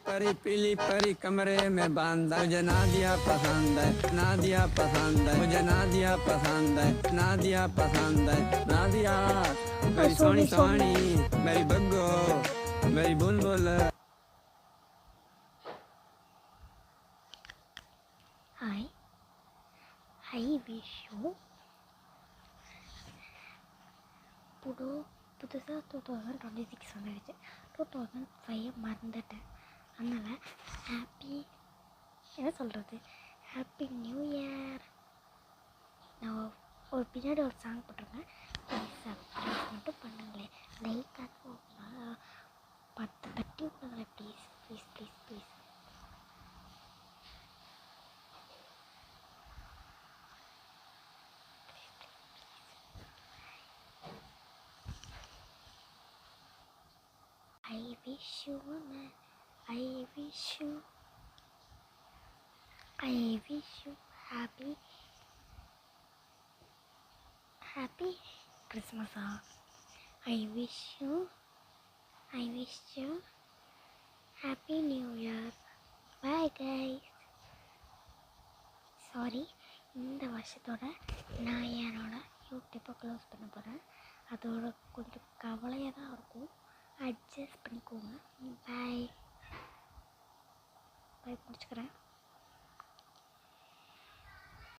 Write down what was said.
पीली परी कमरे में बांधा मुझे नादिया पसंद है नादिया पसंद है मुझे नादिया पसंद है नादिया पसंद है नादिया मेरी सोनी सोनी मेरी बग्गो मेरी बुलबुल I wish you புதுசாக 2026 வந்துடுச்சு. 2005 மறந்துட்டேன். அதனால் என்ன சொல்கிறது, ஹாப்பி நியூ இயர். நான் ஒரு பின்னாடி ஒரு சாங் போட்டிருக்கேன், சப்ஸ்கிரைப் மட்டும் பண்ணுங்களேன். லைக் ஆகும் 10 தட்டி விடுங்களேன் please please please please. I wish you happy Christmas. I wish you happy new year. Bye guys. Sorry, இந்த வருஷத்தோட நான் என்னோட யூடியூப்பை க்ளோஸ் பண்ண போகிறேன். அதோட கொஞ்சம் கவலையாக தான் இருக்கும், அட்ஜஸ்ட் பண்ணிக்கோங்க. பாய் முடிச்சுக்கிறேன்.